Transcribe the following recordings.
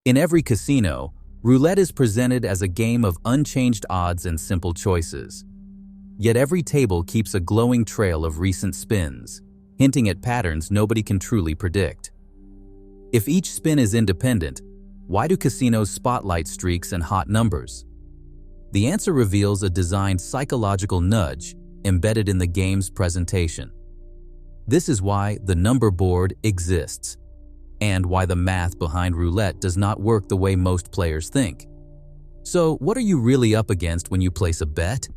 In every casino, roulette is presented as a game of unchanged odds and simple choices. Yet every table keeps a glowing trail of recent spins, hinting at patterns nobody can truly predict. If each spin is independent, why do casinos spotlight streaks and hot numbers? The answer reveals a designed psychological nudge embedded in the game's presentation. This is why the number board exists, and why the math behind roulette does not work the way most players think. So, what are you really up against when you place a bet?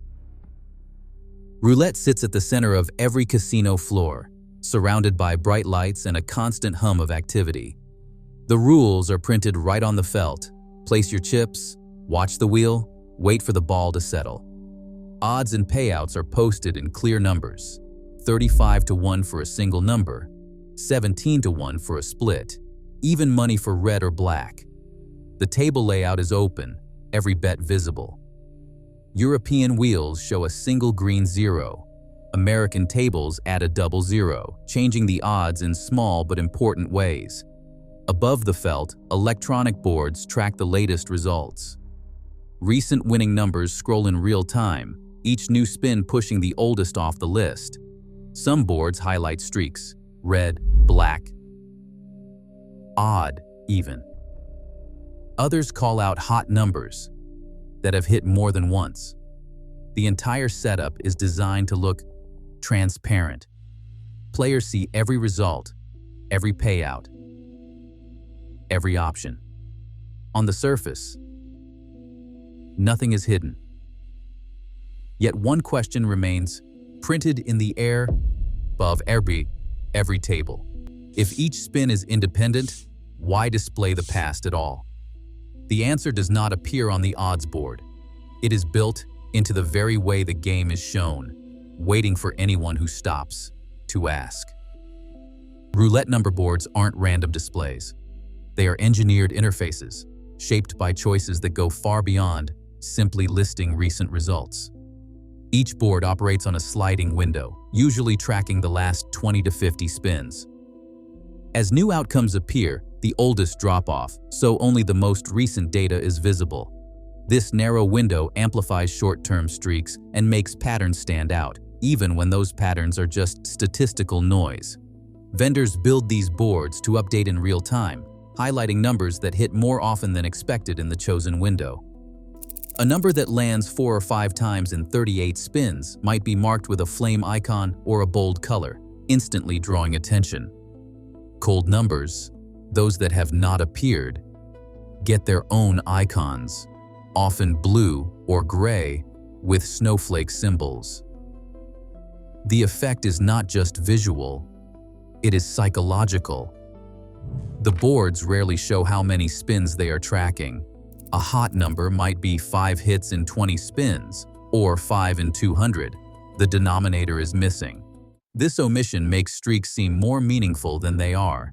Roulette sits at the center of every casino floor, surrounded by bright lights and a constant hum of activity. The rules are printed right on the felt. Place your chips, watch the wheel, wait for the ball to settle. Odds and payouts are posted in clear numbers: 35-1 for a single number, 17-1 for a split, even money for red or black. The table layout is open, every bet visible. European wheels show a single green zero. American tables add a double zero, changing the odds in small but important ways. Above the felt, electronic boards track the latest results. Recent winning numbers scroll in real time, each new spin pushing the oldest off the list. Some boards highlight streaks: red, black, odd, even. Others call out hot numbers that have hit more than once. The entire setup is designed to look transparent. Players see every result, every payout, every option. On the surface, nothing is hidden. Yet one question remains, printed in the air above every table. If each spin is independent, why display the past at all? The answer does not appear on the odds board. It is built into the very way the game is shown, waiting for anyone who stops to ask. Roulette number boards aren't random displays. They are engineered interfaces, shaped by choices that go far beyond simply listing recent results. Each board operates on a sliding window, usually tracking the last 20 to 50 spins. As new outcomes appear, the oldest drop off, so only the most recent data is visible. This narrow window amplifies short-term streaks and makes patterns stand out, even when those patterns are just statistical noise. Vendors build these boards to update in real time, highlighting numbers that hit more often than expected in the chosen window. A number that lands 4 or 5 times in 38 spins might be marked with a flame icon or a bold color, instantly drawing attention. Cold numbers, those that have not appeared, get their own icons, often blue or gray with snowflake symbols. The effect is not just visual, it is psychological. The boards rarely show how many spins they are tracking. A hot number might be 5 hits in 20 spins, or 5 in 200. The denominator is missing. This omission makes streaks seem more meaningful than they are.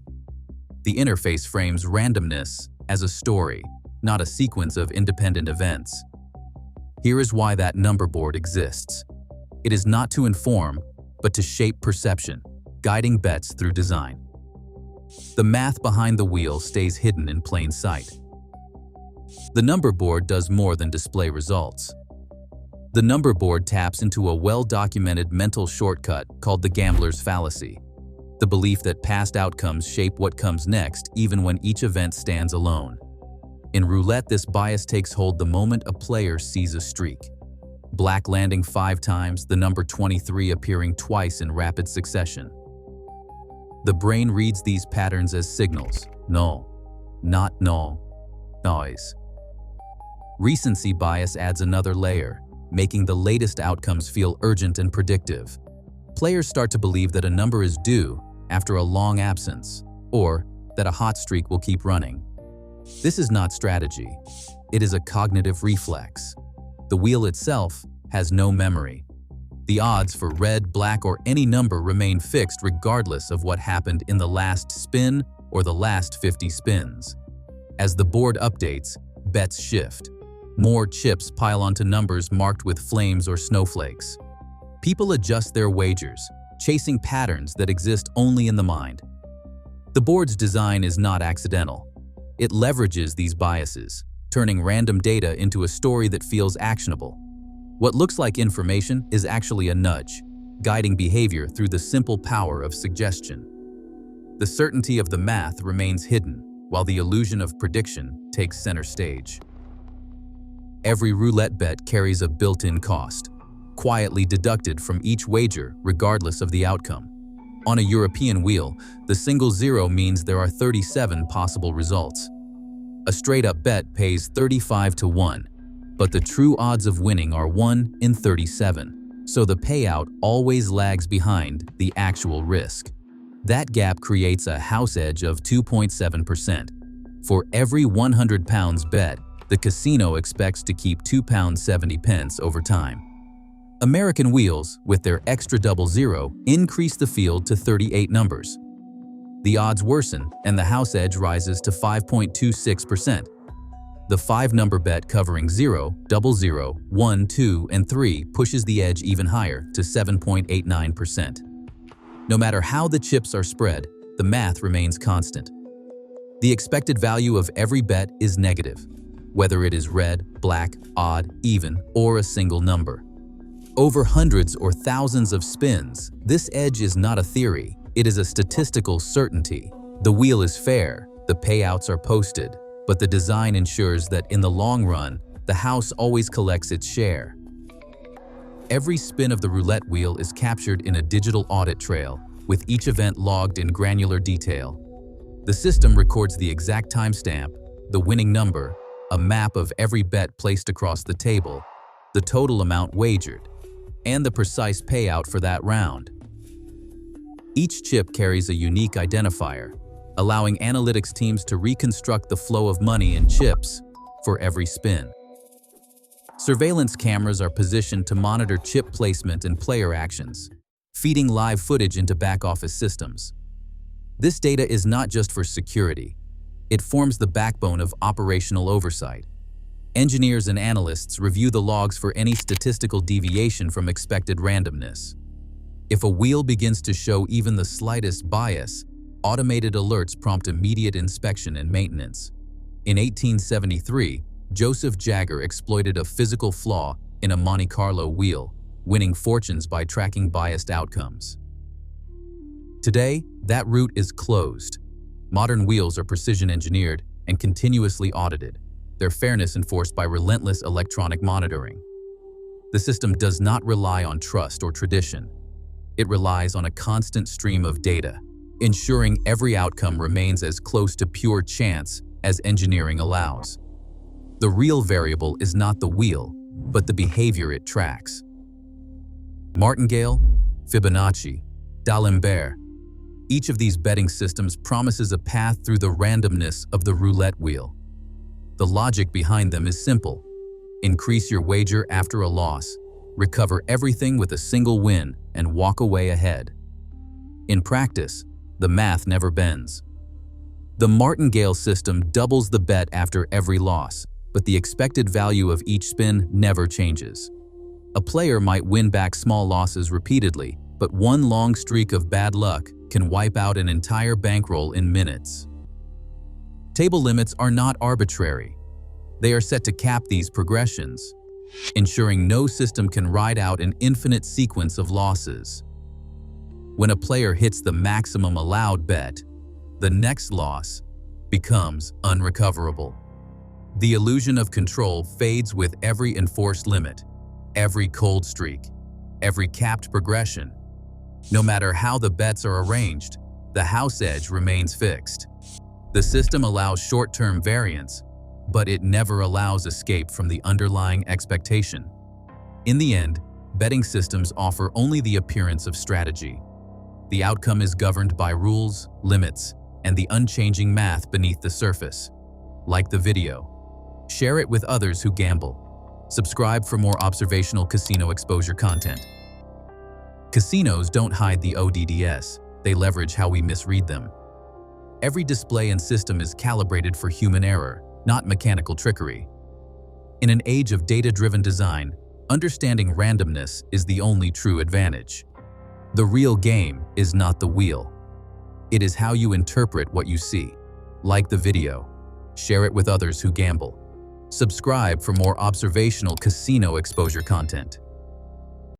The interface frames randomness as a story, not a sequence of independent events. Here is why that number board exists. It is not to inform, but to shape perception, guiding bets through design. The math behind the wheel stays hidden in plain sight. The number board does more than display results. The number board taps into a well-documented mental shortcut called the gambler's fallacy, the belief that past outcomes shape what comes next even when each event stands alone. In roulette, this bias takes hold the moment a player sees a streak. Black landing 5 times, the number 23 appearing twice in rapid succession. The brain reads these patterns as signals: no, not no, noise. Recency bias adds another layer, making the latest outcomes feel urgent and predictive. Players start to believe that a number is due after a long absence, or that a hot streak will keep running. This is not strategy. It is a cognitive reflex. The wheel itself has no memory. The odds for red, black, or any number remain fixed regardless of what happened in the last spin or the last 50 spins. As the board updates, bets shift. More chips pile onto numbers marked with flames or snowflakes. People adjust their wagers, chasing patterns that exist only in the mind. The board's design is not accidental. It leverages these biases, turning random data into a story that feels actionable. What looks like information is actually a nudge, guiding behavior through the simple power of suggestion. The certainty of the math remains hidden, while the illusion of prediction takes center stage. Every roulette bet carries a built-in cost, quietly deducted from each wager regardless of the outcome. On a European wheel, the single zero means there are 37 possible results. A straight-up bet pays 35 to 1, but the true odds of winning are 1 in 37, so the payout always lags behind the actual risk. That gap creates a house edge of 2.7%. For every £100 bet, the casino expects to keep £2.70 over time. American wheels, with their extra double zero, increase the field to 38 numbers. The odds worsen, and the house edge rises to 5.26%. The 5-number bet covering 0, 00, 1, 2, and 3 pushes the edge even higher to 7.89%. No matter how the chips are spread, the math remains constant. The expected value of every bet is negative, whether it is red, black, odd, even, or a single number. Over hundreds or thousands of spins, this edge is not a theory, it is a statistical certainty. The wheel is fair, the payouts are posted, but the design ensures that in the long run, the house always collects its share. Every spin of the roulette wheel is captured in a digital audit trail, with each event logged in granular detail. The system records the exact timestamp, the winning number, a map of every bet placed across the table, the total amount wagered, and the precise payout for that round. Each chip carries a unique identifier, allowing analytics teams to reconstruct the flow of money in chips for every spin. Surveillance cameras are positioned to monitor chip placement and player actions, feeding live footage into back-office systems. This data is not just for security. It forms the backbone of operational oversight. Engineers and analysts review the logs for any statistical deviation from expected randomness. If a wheel begins to show even the slightest bias, automated alerts prompt immediate inspection and maintenance. In 1873, Joseph Jagger exploited a physical flaw in a Monte Carlo wheel, winning fortunes by tracking biased outcomes. Today, that route is closed. Modern wheels are precision engineered and continuously audited, their fairness enforced by relentless electronic monitoring. The system does not rely on trust or tradition. It relies on a constant stream of data, ensuring every outcome remains as close to pure chance as engineering allows. The real variable is not the wheel, but the behavior it tracks. Martingale, Fibonacci, D'Alembert. Each of these betting systems promises a path through the randomness of the roulette wheel. The logic behind them is simple. Increase your wager after a loss, recover everything with a single win, and walk away ahead. In practice, the math never bends. The Martingale system doubles the bet after every loss, but the expected value of each spin never changes. A player might win back small losses repeatedly, but one long streak of bad luck can wipe out an entire bankroll in minutes. Table limits are not arbitrary. They are set to cap these progressions, ensuring no system can ride out an infinite sequence of losses. When a player hits the maximum allowed bet, the next loss becomes unrecoverable. The illusion of control fades with every enforced limit, every cold streak, every capped progression. No matter how the bets are arranged, the house edge remains fixed. The system allows short-term variance, but it never allows escape from the underlying expectation. In the end, betting systems offer only the appearance of strategy. The outcome is governed by rules, limits, and the unchanging math beneath the surface. Like the video. Share it with others who gamble. Subscribe for more observational casino exposure content. Casinos don't hide the ODDS, they leverage how we misread them. Every display and system is calibrated for human error, not mechanical trickery. In an age of data-driven design, understanding randomness is the only true advantage. The real game is not the wheel. It is how you interpret what you see. Like the video. Share it with others who gamble. Subscribe for more observational casino exposure content.